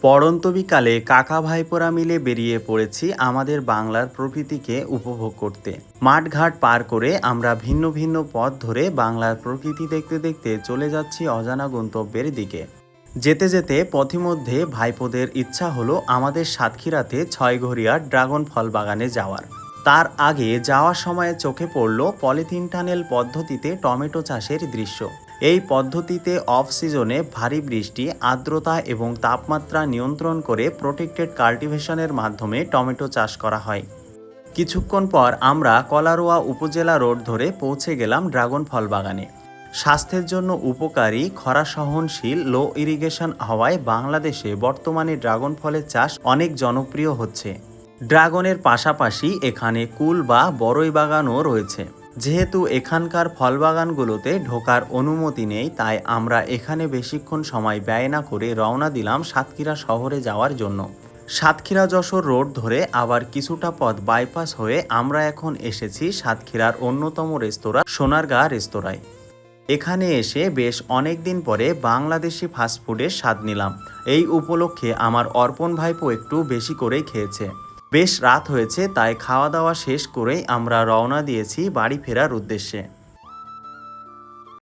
পড়ন্ত বিকালে কাকা ভাইপোরা মিলে বেরিয়ে পড়েছি আমাদের বাংলার প্রকৃতিকে উপভোগ করতে। মাঠঘাট পার করে আমরা ভিন্ন ভিন্ন পথ ধরে বাংলার প্রকৃতি দেখতে দেখতে চলে যাচ্ছি অজানা গন্তব্যের দিকে। যেতে যেতে পথিমধ্যে ভাইপোদের ইচ্ছা হলো আমাদের সাতক্ষীরাতে ছয়ঘরিয়া ড্রাগন ফল বাগানে যাওয়ার। তার আগে যাওয়ার সময় চোখে পড়ল পলিথিন টানেল পদ্ধতিতে টমেটো চাষের দৃশ্য। এই পদ্ধতিতে অফ সিজনে ভারী বৃষ্টি, আর্দ্রতা এবং তাপমাত্রা নিয়ন্ত্রণ করে প্রোটেক্টেড কাল্টিভেশনের মাধ্যমে টমেটো চাষ করা হয়। কিছুক্ষণ পর আমরা কলারোয়া উপজেলা রোড ধরে পৌঁছে গেলাম ড্রাগন ফল বাগানে। স্বাস্থ্যের জন্য উপকারী, খরা সহনশীল, লো ইরিগেশন হওয়ায় বাংলাদেশে বর্তমানে ড্রাগন ফলের চাষ অনেক জনপ্রিয় হচ্ছে। ড্রাগনের পাশাপাশি এখানে কুল বা বড়ই বাগানও রয়েছে। যেহেতু এখানকার ফল বাগানগুলোতে ঢোকার অনুমতি নেই, তাই আমরা এখানে বেশিক্ষণ সময় ব্যয় না করে রওনা দিলাম সাতক্ষীরা শহরে যাওয়ার জন্য। সাতক্ষীরা যশোর রোড ধরে আবার কিছুটা পথ বাইপাস হয়ে আমরা এখন এসেছি সাতক্ষীরার অন্যতম রেস্তোরাঁ সোনারগাঁ রেস্তোরাঁয়। এখানে এসে বেশ অনেক দিন পরে বাংলাদেশি ফাস্টফুডের স্বাদ নিলাম। এই উপলক্ষে আমার অর্পণ ভাইপো একটু বেশি করেই খেয়েছে। বেশ রাত হয়েছে, তাই খাওয়া দাওয়া শেষ করেই আমরা রওনা দিয়েছি বাড়ি ফেরার উদ্দেশ্যে।